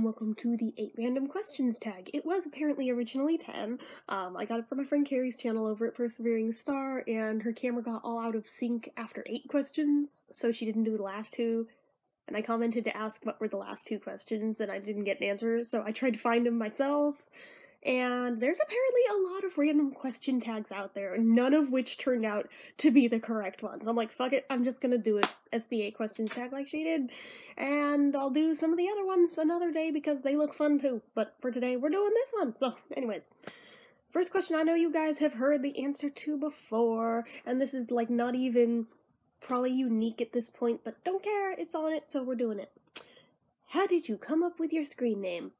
welcome to the 8 random questions tag. It was apparently originally 10. I got it from my friend Carrie's channel over at Persevering Star, and her camera got all out of sync after 8 questions, so she didn't do the last 2. And I commented to ask what were the last 2 questions, and I didn't get an answer, so I tried to find them myself. And there's apparently a lot of random question tags out there, none of which turned out to be the correct ones. I'm like, fuck it, I'm just gonna do it as the 8 questions tag like she did, and I'll do some of the other ones another day because they look fun too, but for today we're doing this one. So anyways, first question I know you guys have heard the answer to before, and this is like not even probably unique at this point, but don't care, it's on it, so we're doing it. How did you come up with your screen name?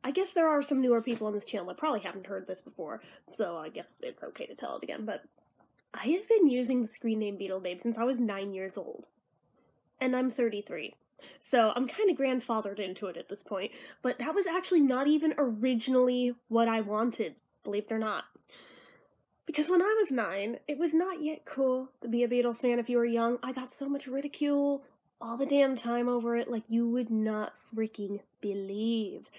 I guess there are some newer people on this channel that probably haven't heard this before, so I guess it's okay to tell it again, but I have been using the screen name BeatleBabe since I was 9 years old. And I'm 33. So I'm kind of grandfathered into it at this point, but that was actually not even originally what I wanted, believe it or not. Because when I was 9, it was not yet cool to be a Beatles fan if you were young. I got so much ridicule all the damn time over it, like you would not freaking believe.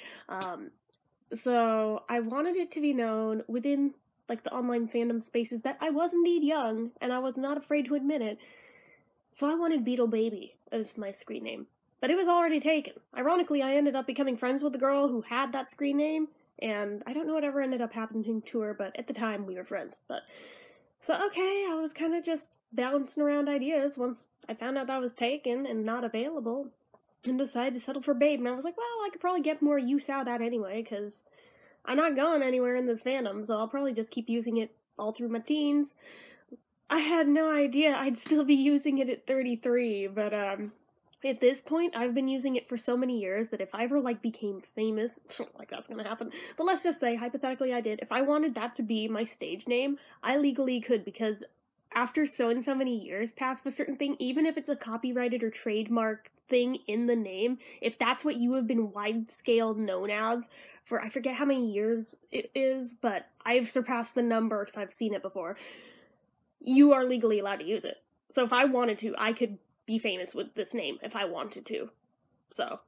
So I wanted it to be known within like the online fandom spaces that I was indeed young, and I was not afraid to admit it. So I wanted BeatleBabe as my screen name, but it was already taken. Ironically, I ended up becoming friends with the girl who had that screen name, and I don't know whatever ended up happening to her, but at the time we were friends. But so okay, I was kind of just bouncing around ideas once I found out that was taken and not available, and decided to settle for Babe. And I was like, well, I could probably get more use out of that anyway, because I'm not going anywhere in this fandom, so I'll probably just keep using it all through my teens. I had no idea I'd still be using it at 33, but at this point, I've been using it for so many years that if I ever, like, became famous, like, that's gonna happen, but let's just say, hypothetically I did, if I wanted that to be my stage name, I legally could, because after so and so many years pass with a certain thing, even if it's a copyrighted or trademarked thing in the name, if that's what you have been wide-scale known as for, I forget how many years it is, but I've surpassed the number because I've seen it before, you are legally allowed to use it. So if I wanted to, I could be famous with this name if I wanted to. So,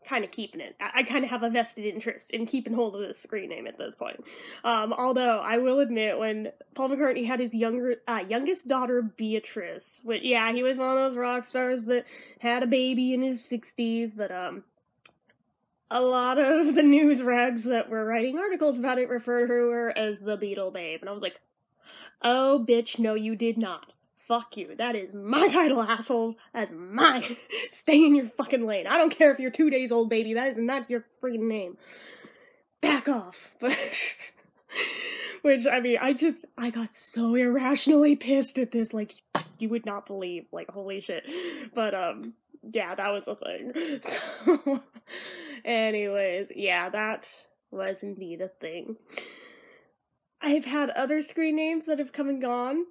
kind of keeping it. I kind of have a vested interest in keeping hold of this screen name at this point. Although, I will admit, when Paul McCartney had his youngest daughter, Beatrice, which, yeah, he was one of those rock stars that had a baby in his 60s, but, a lot of the news rags that were writing articles about it referred to her as the BeatleBabe, and I was like, oh, bitch, no you did not. Fuck you. That is my title, assholes. That's mine. Stay in your fucking lane. I don't care if you're 2 days old, baby. That is not your freaking name. Back off. But, which, I mean, I got so irrationally pissed at this, like, you would not believe, like, holy shit. But, yeah, that was the thing. So, anyways, yeah, that was indeed a thing. I've had other screen names that have come and gone.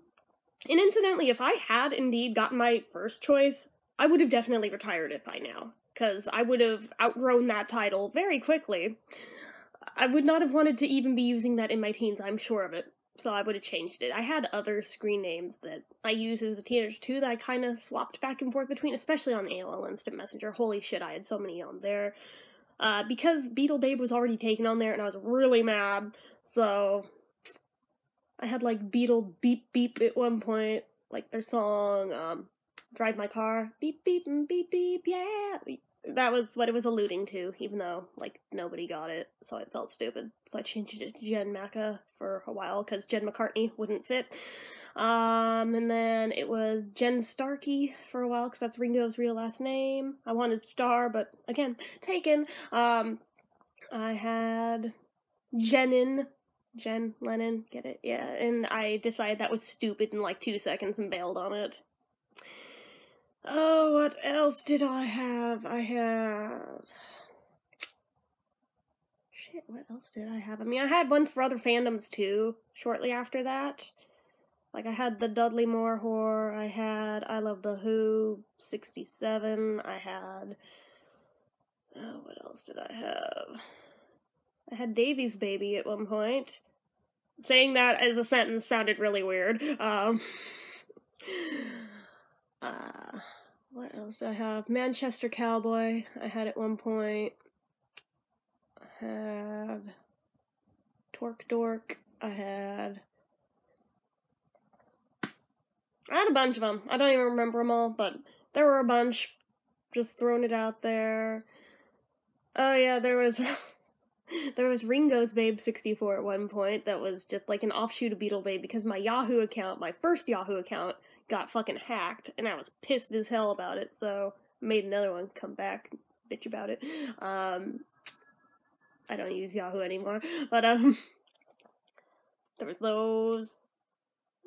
And incidentally, if I had indeed gotten my first choice, I would have definitely retired it by now, because I would have outgrown that title very quickly. I would not have wanted to even be using that in my teens, I'm sure of it, so I would have changed it. I had other screen names that I used as a teenager too that I kind of swapped back and forth between, especially on AOL Instant Messenger. Holy shit, I had so many on there. Because BeatleBabe was already taken on there and I was really mad, so I had, like, Beetle Beep Beep at one point, like their song, Drive My Car, beep beep and beep beep, yeah! That was what it was alluding to, even though, like, nobody got it, so I felt stupid. So I changed it to Jen Macca for a while, because Jen McCartney wouldn't fit. And then it was Jen Starkey for a while, because that's Ringo's real last name. I wanted Star, but, again, taken. I had Jen Lennon, get it? Yeah, and I decided that was stupid in like 2 seconds and bailed on it. Oh, what else did I have? Shit, what else did I have? I mean, I had ones for other fandoms too, shortly after that. Like, I had the Dudley Moore Whore, I had I Love the Who, 67, I had... Oh, what else did I have? I had Davy's Baby at one point. Saying that as a sentence sounded really weird. What else do I have? Manchester Cowboy, I had at one point. I had Torque Dork, I had a bunch of them. I don't even remember them all, but there were a bunch. Just throwing it out there. Oh yeah, there was Ringo's Babe 64 at one point that was just like an offshoot of BeatleBabe because my Yahoo account, my first Yahoo account, got fucking hacked and I was pissed as hell about it, so I made another one, come back, bitch about it. I don't use Yahoo anymore, but there was those.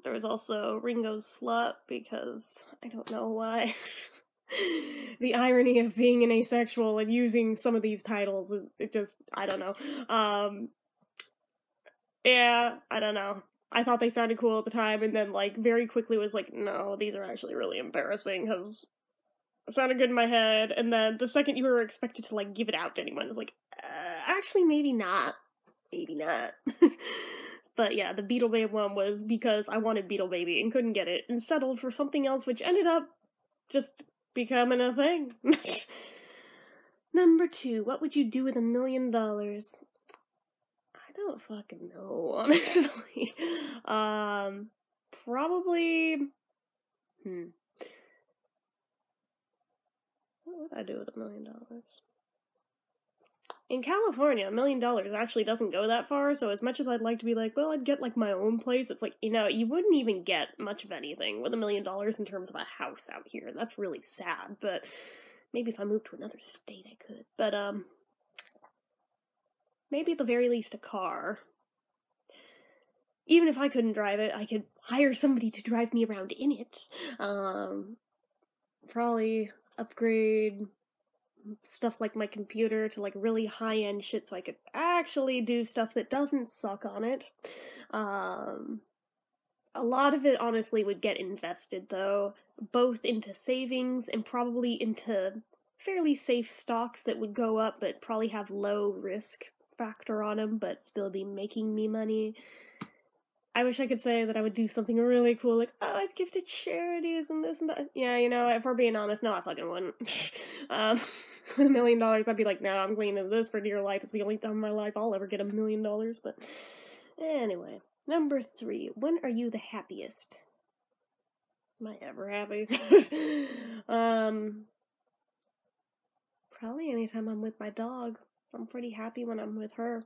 There was also Ringo's Slut because I don't know why. The irony of being an asexual and using some of these titles, it just, I don't know. Yeah, I don't know. I thought they sounded cool at the time, and then, like, very quickly was like, no, these are actually really embarrassing, because it sounded good in my head, and then the second you were expected to, like, give it out to anyone, it was like, actually, maybe not. Maybe not. But yeah, the BeatleBabe one was because I wanted BeatleBaby and couldn't get it, and settled for something else, which ended up just becoming a thing. Number 2, what would you do with $1 million? I don't fucking know, honestly. Probably, what would I do with $1 million? In California, $1 million actually doesn't go that far, so as much as I'd like to be like, well, I'd get, like, my own place, it's like, you know, you wouldn't even get much of anything with $1 million in terms of a house out here, and that's really sad, but maybe if I moved to another state I could. But, maybe at the very least a car. Even if I couldn't drive it, I could hire somebody to drive me around in it. Probably upgrade stuff like my computer to, like, really high-end shit so I could actually do stuff that doesn't suck on it. A lot of it, honestly, would get invested, though, both into savings and probably into fairly safe stocks that would go up but probably have low risk factor on them but still be making me money. I wish I could say that I would do something really cool, like, oh, I'd give to charities and this and that. Yeah, you know, if we're being honest, no, I fucking wouldn't. With $1 million, I'd be like, no, I'm going into this for dear life. It's the only time in my life I'll ever get $1 million, but anyway. Number 3, when are you the happiest? Am I ever happy? Probably anytime I'm with my dog. I'm pretty happy when I'm with her.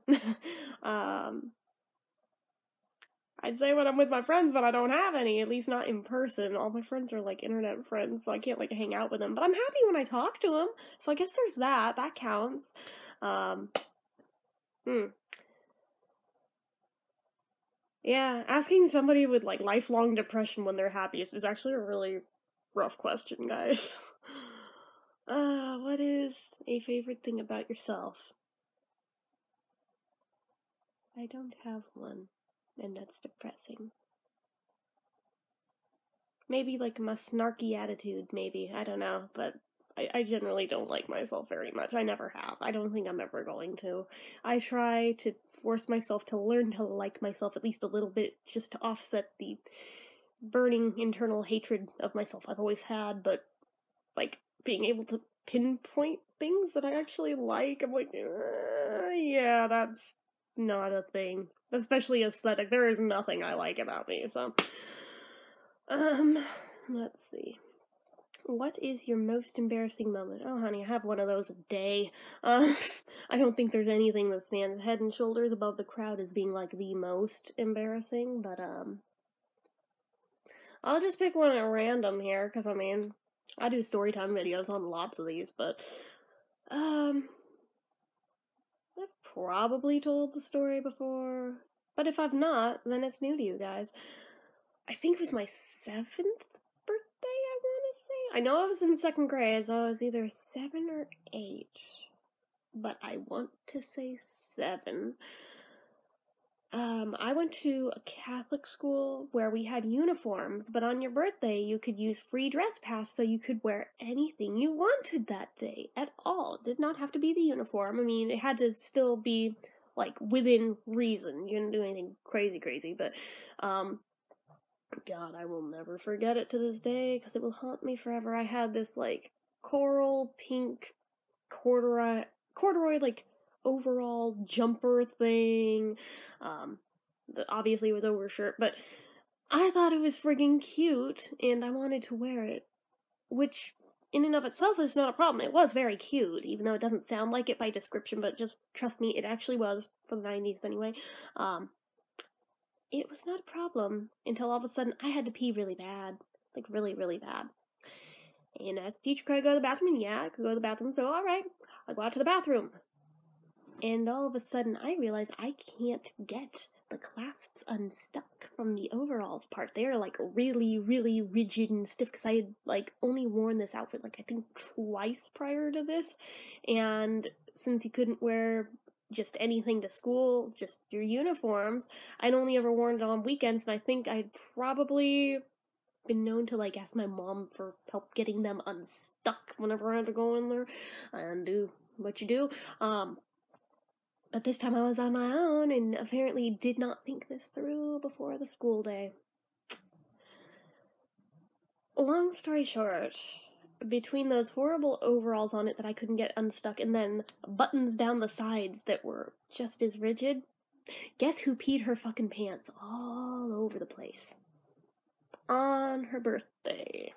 I'd say when I'm with my friends, but I don't have any, at least not in person. All my friends are, like, internet friends, so I can't, like, hang out with them. But I'm happy when I talk to them, so I guess there's that. That counts. Yeah, asking somebody with, like, lifelong depression when they're happiest is actually a really rough question, guys. What is a favorite thing about yourself? I don't have one, and that's depressing. Maybe, like, my snarky attitude, maybe. I don't know, but I generally don't like myself very much. I never have. I don't think I'm ever going to. I try to force myself to learn to like myself at least a little bit, just to offset the burning internal hatred of myself I've always had, but, like, being able to pinpoint things that I actually like, I'm like, yeah, that's not a thing. Especially aesthetic. There is nothing I like about me, so... let's see. What is your most embarrassing moment? Oh, honey, I have one of those a day. I don't think there's anything that stands head and shoulders above the crowd as being, like, the most embarrassing, but, I'll just pick one at random here, because, I mean, I do storytime videos on lots of these, but, I've probably told the story before, but if I've not, then it's new to you guys. I think it was my 7th birthday, I want to say. I know I was in 2nd grade, so I was either 7 or 8. But I want to say 7. I went to a Catholic school where we had uniforms, but on your birthday you could use free dress pass, so you could wear anything you wanted that day at all. It did not have to be the uniform. I mean, it had to still be, like, within reason. You didn't do anything crazy, but, God, I will never forget it to this day, because it will haunt me forever. I had this, like, coral pink corduroy, like, overall jumper thing. Obviously it was overshirt, but I thought it was friggin' cute, and I wanted to wear it. Which, in and of itself, is not a problem. It was very cute, even though it doesn't sound like it by description, but just trust me, it actually was, for the 90s anyway. It was not a problem until all of a sudden I had to pee really bad. Like, really, really bad. And as the teacher, could I go to the bathroom? And yeah, I could go to the bathroom, so alright, I'll go out to the bathroom. And all of a sudden I realize I can't get the clasps unstuck from the overalls part. They are, like, really, really rigid and stiff, because I had, like, only worn this outfit, like, I think twice prior to this. And since you couldn't wear just anything to school, just your uniforms, I'd only ever worn it on weekends, and I think I'd probably been known to, like, ask my mom for help getting them unstuck whenever I had to go in there and do what you do. But this time I was on my own, and apparently did not think this through before the school day. Long story short, between those horrible overalls on it that I couldn't get unstuck, and then buttons down the sides that were just as rigid, guess who peed her fucking pants all over the place? On her birthday.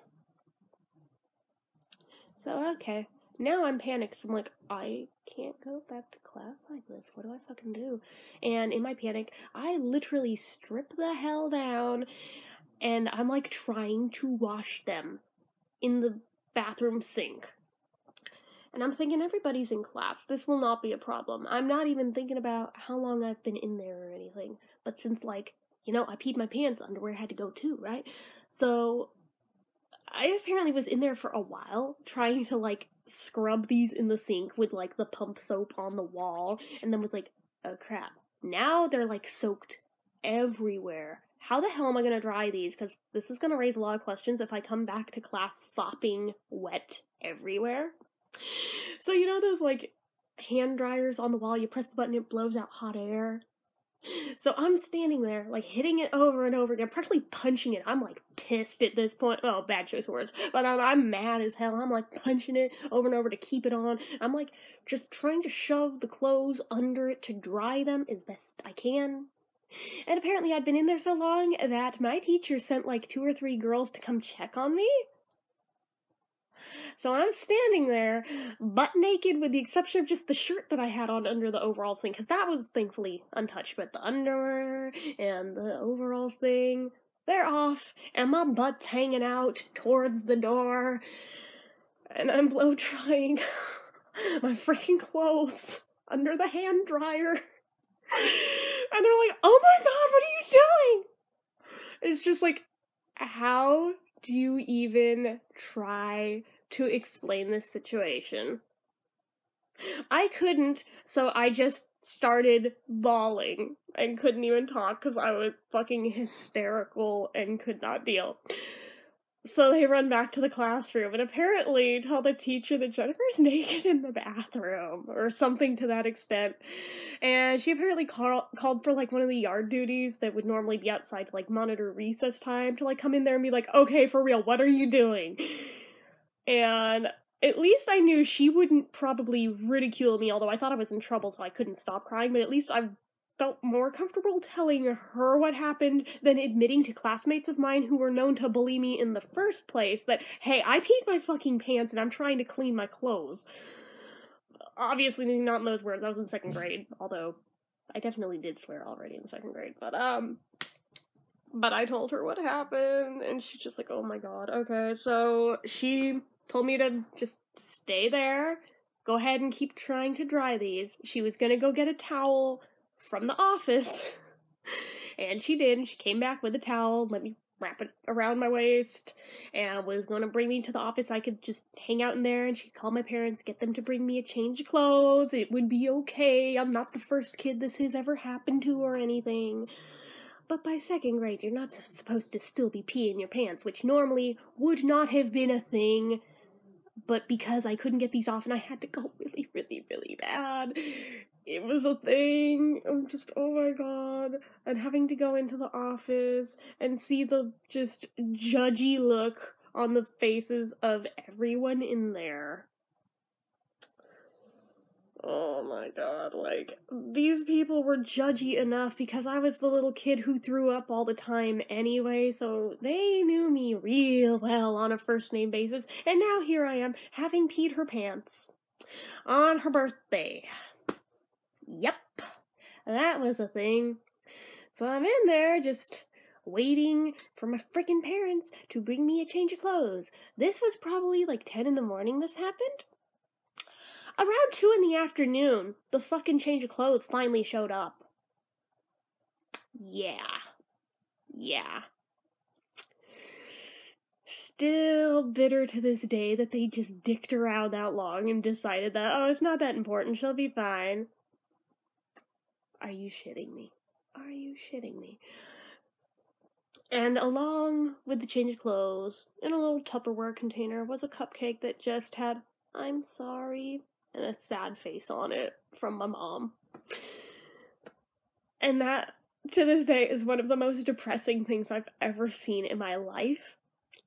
So, okay. Now I'm panicked, so I'm like, I can't go back to class like this. What do I fucking do? And in my panic, I literally strip the hell down, and I'm, like, trying to wash them in the bathroom sink. And I'm thinking, everybody's in class. This will not be a problem. I'm not even thinking about how long I've been in there or anything. But since, like, you know, I peed my pants, underwear had to go too, right? So I apparently was in there for a while, trying to, like, scrub these in the sink with, like, the pump soap on the wall, and then was like, oh crap, now they're, like, soaked everywhere. How the hell am I gonna dry these? Because this is gonna raise a lot of questions if I come back to class sopping wet everywhere. So, you know those, like, hand dryers on the wall, you press the button, it blows out hot air? So I'm standing there, like, hitting it over and over again, practically punching it. I'm, like, pissed at this point. Oh, bad choice of words. But I'm mad as hell. I'm, like, punching it over and over to keep it on. I'm, like, just trying to shove the clothes under it to dry them as best I can. And apparently I'd been in there so long that my teacher sent, like, 2 or 3 girls to come check on me. So I'm standing there, butt naked, with the exception of just the shirt that I had on under the overalls thing, because that was thankfully untouched, but the underwear and the overalls thing, they're off, and my butt's hanging out towards the door, and I'm blow drying my freaking clothes under the hand dryer. And they're like, oh my god, what are you doing? It's just like, how do you even try to explain this situation? I couldn't, so I just started bawling and couldn't even talk because I was fucking hysterical and could not deal. So they run back to the classroom and apparently tell the teacher that Jennifer's naked in the bathroom, or something to that extent. And she apparently called for, like, one of the yard duties that would normally be outside to, like, monitor recess time to, like, come in there and be like, okay, for real, what are you doing? And at least I knew she wouldn't probably ridicule me, although I thought I was in trouble so I couldn't stop crying, but at least I felt more comfortable telling her what happened than admitting to classmates of mine who were known to bully me in the first place that, hey, I peed my fucking pants and I'm trying to clean my clothes. Obviously not in those words, I was in 2nd grade, although I definitely did swear already in 2nd grade, but I told her what happened, and she's just like, oh my god, okay, so she told me to just stay there, go ahead and keep trying to dry these. She was gonna go get a towel from the office, and she did, and she came back with a towel, let me wrap it around my waist, and was gonna bring me to the office. I could just hang out in there, and she'd call my parents, get them to bring me a change of clothes, it would be okay, I'm not the first kid this has ever happened to or anything. But by 2nd grade, you're not supposed to still be peeing your pants, which normally would not have been a thing but because I couldn't get these off and I had to go really, really, really bad, it was a thing. I'm just, oh my god. And having to go into the office and see the just judgy look on the faces of everyone in there. Oh my god, like, these people were judgy enough because I was the little kid who threw up all the time anyway, so they knew me real well on a first name basis, and now here I am, having peed her pants. On her birthday. Yep, that was a thing. So I'm in there just waiting for my freaking parents to bring me a change of clothes. This was probably like 10 in the morning this happened. Around 2 in the afternoon, the fucking change of clothes finally showed up. Yeah. Still bitter to this day that they just dicked around that long and decided that, oh, it's not that important, she'll be fine. Are you shitting me? Are you shitting me? And along with the change of clothes, in a little Tupperware container, was a cupcake that just had, I'm sorry, and a sad face on it from my mom. And that, to this day, is one of the most depressing things I've ever seen in my life.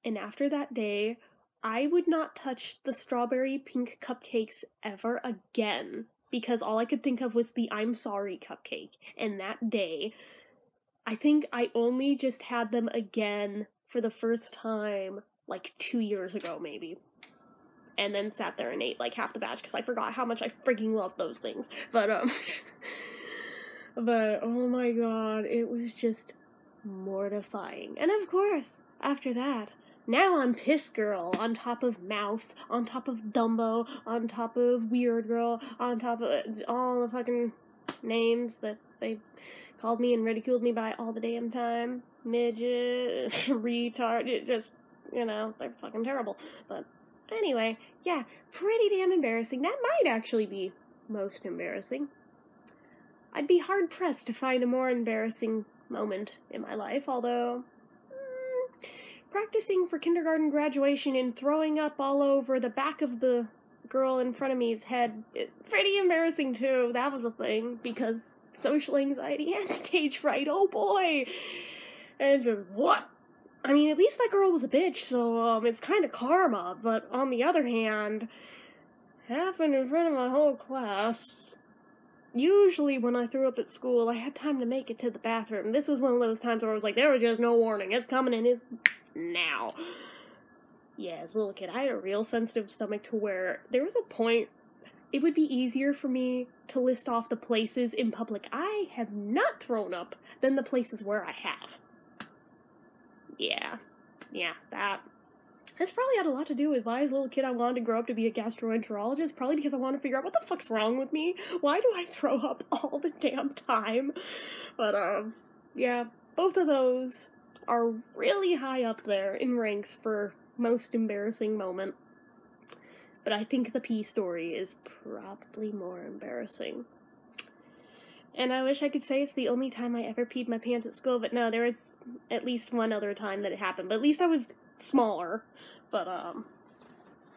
And after that day, I would not touch the strawberry pink cupcakes ever again, because all I could think of was the I'm sorry cupcake. And that day, I think I only just had them again for the first time, like 2 years ago, maybe. And then sat there and ate like half the batch because I forgot how much I freaking love those things. But but oh my god, it was just mortifying. And of course, after that, now I'm Piss Girl, on top of Mouse, on top of Dumbo, on top of Weird Girl, on top of all the fucking names that they called me and ridiculed me by all the damn time. Midget, retard, it just, you know, they're fucking terrible. But anyway, yeah, pretty damn embarrassing. That might actually be most embarrassing. I'd be hard-pressed to find a more embarrassing moment in my life, although practicing for kindergarten graduation and throwing up all over the back of the girl in front of me's head, pretty embarrassing too. That was a thing, because social anxiety and stage fright, oh boy! And just, what? I mean, at least that girl was a bitch, so, it's kind of karma, but on the other hand, happened in front of my whole class. Usually when I threw up at school, I had time to make it to the bathroom. This was one of those times where I was like, there was just no warning. It's coming and it's now. Yeah, as a little kid, I had a real sensitive stomach to where there was a point it would be easier for me to list off the places in public I have not thrown up than the places where I have. Yeah, that's probably had a lot to do with why as a little kid I wanted to grow up to be a gastroenterologist, probably because I want to figure out what the fuck's wrong with me. Why do I throw up all the damn time? But, yeah, both of those are really high up there in ranks for most embarrassing moment. But I think the pee story is probably more embarrassing. And I wish I could say it's the only time I ever peed my pants at school, but no, there was at least one other time that it happened. But at least I was smaller. But,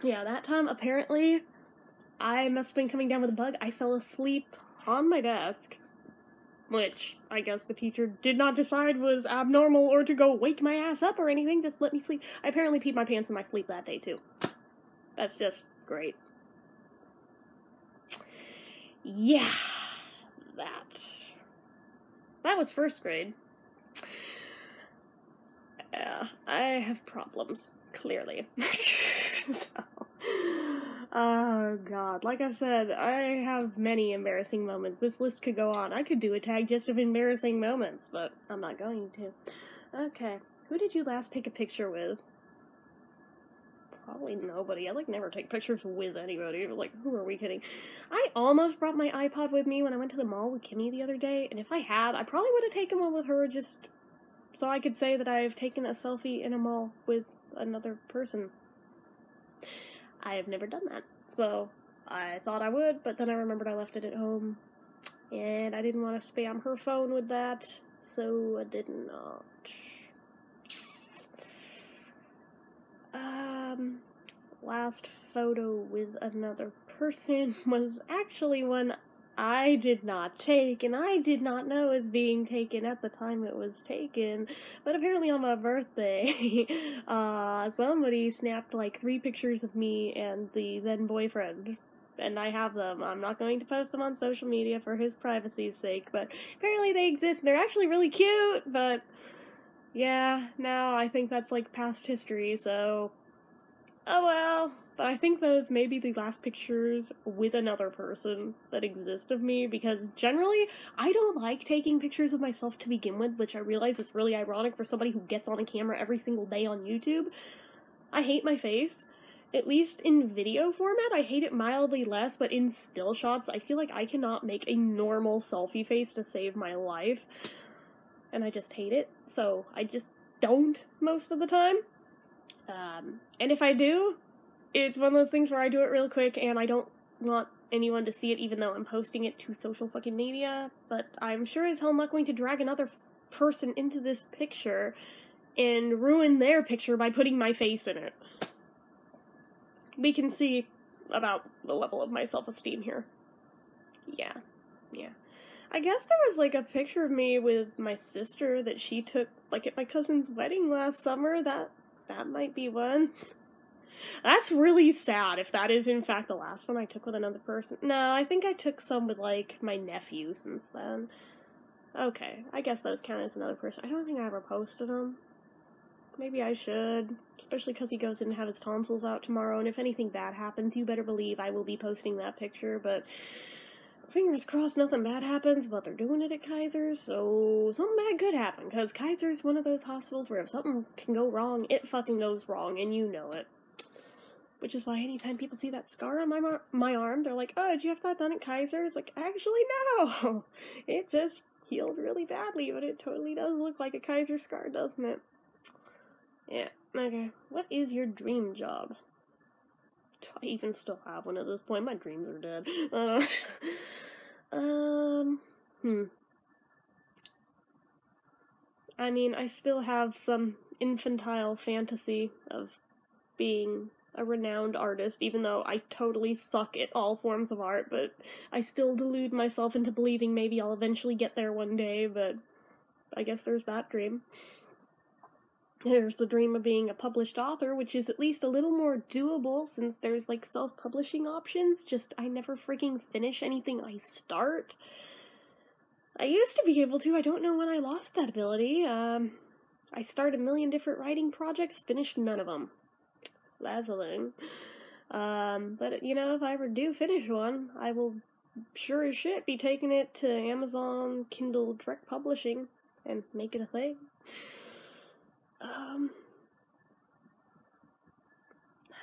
yeah, that time, apparently, I must have been coming down with a bug. I fell asleep on my desk, which I guess the teacher did not decide was abnormal or to go wake my ass up or anything, just let me sleep. I apparently peed my pants in my sleep that day, too. That's just great. Yeah, that was first grade. Yeah, I have problems, clearly. So, oh god, like I said, I have many embarrassing moments. This list could go on. I could do a tag just of embarrassing moments, but I'm not going to. Okay, who did you last take a picture with? Probably nobody. I, never take pictures with anybody. Like, who are we kidding? I almost brought my iPod with me when I went to the mall with Kimmy the other day, and if I had, I probably would have taken one with her just so I could say that I've taken a selfie in a mall with another person. I have never done that, so I thought I would, but then I remembered I left it at home, and I didn't want to spam her phone with that, so I did not. last photo with another person was actually one I did not take, and I did not know it was being taken at the time it was taken, but apparently on my birthday, somebody snapped like 3 pictures of me and the then boyfriend, and I have them. I'm not going to post them on social media for his privacy's sake, but apparently they exist, and they're actually really cute, but yeah, now I think that's like past history, so oh well. But I think those may be the last pictures with another person that exist of me, because generally, I don't like taking pictures of myself to begin with, which I realize is really ironic for somebody who gets on a camera every single day on YouTube. I hate my face. At least in video format, I hate it mildly less, but in still shots, I feel like I cannot make a normal selfie face to save my life. And I just hate it, so I just don't most of the time. And if I do, it's one of those things where I do it real quick, and I don't want anyone to see it even though I'm posting it to social fucking media, but I'm sure as hell not going to drag another person into this picture and ruin their picture by putting my face in it. We can see about the level of my self-esteem here. Yeah. I guess there was, like, a picture of me with my sister that she took, like, at my cousin's wedding last summer. That might be one. That's really sad if that is in fact the last one I took with another person. No, I think I took some with, like, my nephew since then. Okay, I guess those count as another person. I don't think I ever posted them. Maybe I should, especially because he goes in to have his tonsils out tomorrow, and if anything bad happens, you better believe I will be posting that picture, but fingers crossed nothing bad happens, but they're doing it at Kaiser's, so something bad could happen, because Kaiser's one of those hospitals where if something can go wrong, it fucking goes wrong, and you know it. Which is why anytime people see that scar on my arm, they're like, oh, did you have that done at Kaiser? It's like, actually, no! It just healed really badly, but it totally does look like a Kaiser scar, doesn't it? Yeah, okay. What is your dream job? Do I even still have one at this point? My dreams are dead. I mean, I still have some infantile fantasy of being a renowned artist, even though I totally suck at all forms of art, but I still delude myself into believing maybe I'll eventually get there one day, but I guess there's that dream. There's the dream of being a published author, which is at least a little more doable since there's, like, self-publishing options, just I never freaking finish anything I start. I used to be able to, I don't know when I lost that ability. I started a million different writing projects, finished none of them. So that's a thing. But, you know, if I ever do finish one, I will sure as shit be taking it to Amazon Kindle Direct Publishing and make it a thing. I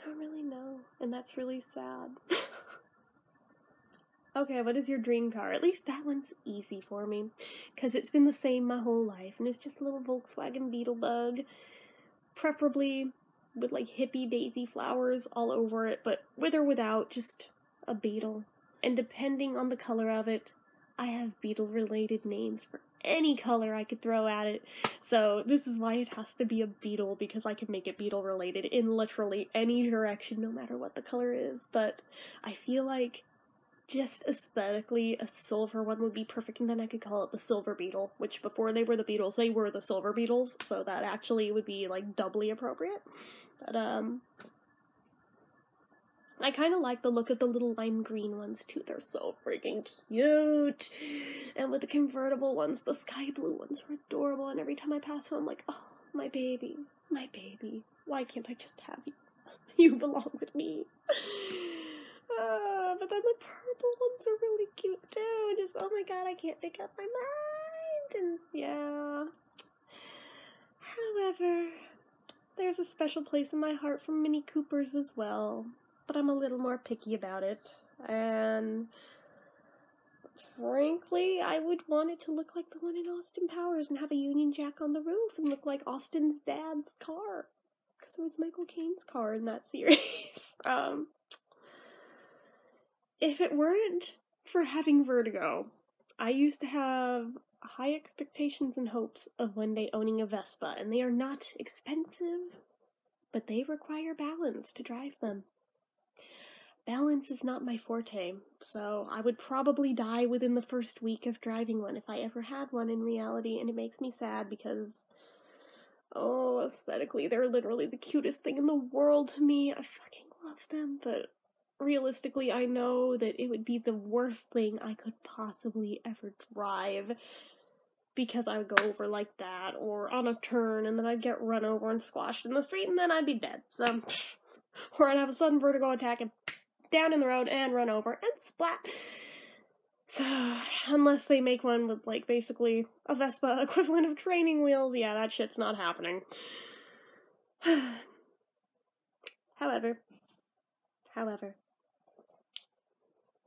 don't really know, and that's really sad. Okay, what is your dream car? At least that one's easy for me, because it's been the same my whole life, and it's just a little Volkswagen BeatleBug, preferably with, like, hippie daisy flowers all over it, but with or without, just a beetle. And depending on the color of it, I have beetle-related names for any color I could throw at it. So this is why it has to be a beetle, because I can make it beetle-related in literally any direction, no matter what the color is. But I feel like just aesthetically, a silver one would be perfect, and then I could call it the Silver Beetle, which before they were the Beatles, they were the Silver Beetles, so that actually would be, like, doubly appropriate. But, I kind of like the look of the little lime green ones, too. They're so freaking cute. And with the convertible ones, the sky blue ones are adorable. And every time I pass one, I'm like, oh, my baby. My baby. Why can't I just have you? You belong with me. But then the purple ones are really cute, too. Just, oh my god, I can't make up my mind. And, yeah. However, there's a special place in my heart for Mini Coopers as well. But I'm a little more picky about it, and frankly, I would want it to look like the one in Austin Powers and have a Union Jack on the roof and look like Austin's dad's car, because it was Michael Caine's car in that series. If it weren't for having vertigo, I used to have high expectations and hopes of one day owning a Vespa, and they are not expensive, but they require balance to drive them. balance is not my forte, so I would probably die within the first week of driving one if I ever had one in reality, and it makes me sad because, oh, aesthetically, they're literally the cutest thing in the world to me. I fucking love them, but realistically, I know that it would be the worst thing I could possibly ever drive, because I would go over like that, or on a turn, and then I'd get run over and squashed in the street, and then I'd be dead, so... Or I'd have a sudden vertigo attack and down in the road and run over and splat. So, unless they make one with, like, basically a Vespa equivalent of training wheels, yeah, that shit's not happening. However,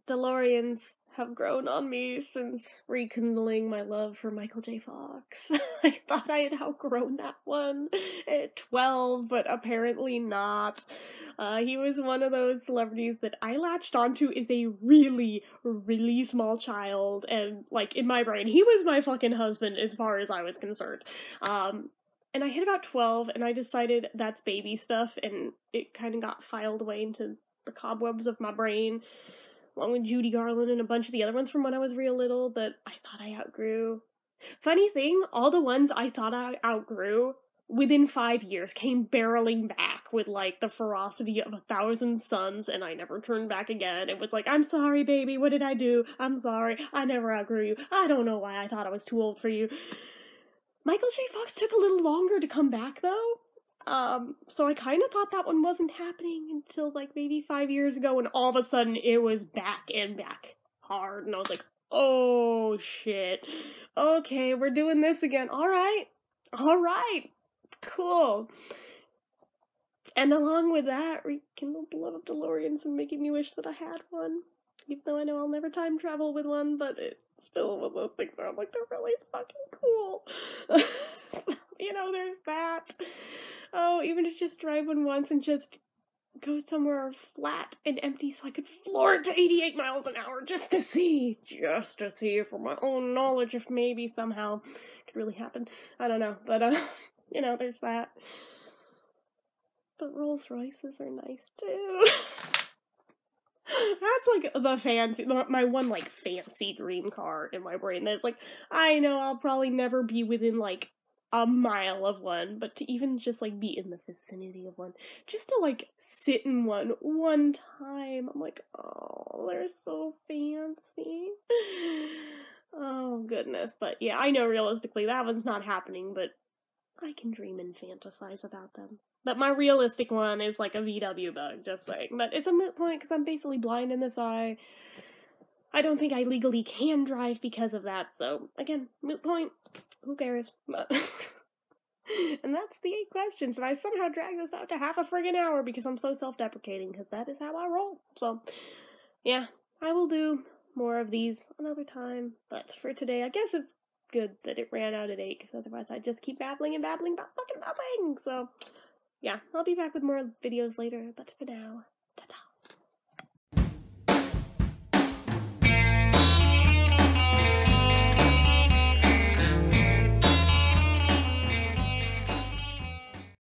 DeLoreans have grown on me since rekindling my love for Michael J. Fox. I thought I had outgrown that one at 12, but apparently not. He was one of those celebrities that I latched onto as a really, really small child, and, like, in my brain, he was my fucking husband as far as I was concerned. And I hit about 12, and I decided that's baby stuff, and it kind of got filed away into the cobwebs of my brain, along with Judy Garland and a bunch of the other ones from when I was real little that I thought I outgrew. Funny thing, all the ones I thought I outgrew, within 5 years, came barreling back with, like, the ferocity of 1,000 suns, and I never turned back again. It was like, I'm sorry, baby, what did I do? I'm sorry, I never outgrew you. I don't know why I thought I was too old for you. Michael J. Fox took a little longer to come back, though. So I kind of thought that one wasn't happening until, like, maybe 5 years ago, and all of a sudden it was back and back hard, and I was like, oh, shit. Okay, we're doing this again. Alright, cool. And along with that, rekindled the love of DeLoreans and making me wish that I had one. Even though I know I'll never time travel with one, but it's still one of those things where I'm like, they're really fucking cool. So, you know, there's that. Oh, even to just drive one once and just go somewhere flat and empty so I could floor it to 88 miles an hour just to see for my own knowledge if maybe somehow it could really happen. I don't know, but, you know, there's that. But Rolls Royces are nice too. That's like the fancy, my one like fancy dream car in my brain that's like, I know I'll probably never be within like a mile of one, but to even just like be in the vicinity of one, just to like sit in one time, I'm like, oh, they're so fancy. Oh goodness, but yeah, I know realistically that one's not happening, but I can dream and fantasize about them. But my realistic one is like a VW bug, just saying. But it's a moot point because I'm basically blind in this eye. I don't think I legally can drive because of that, so again, moot point. Who cares? But and that's the 8 questions, and I somehow dragged this out to half a friggin' hour because I'm so self-deprecating, because that is how I roll. So, yeah, I will do more of these another time, but for today, I guess it's good that it ran out at 8, because otherwise I'd just keep babbling and babbling about fucking babbling, so... yeah, I'll be back with more videos later, but for now,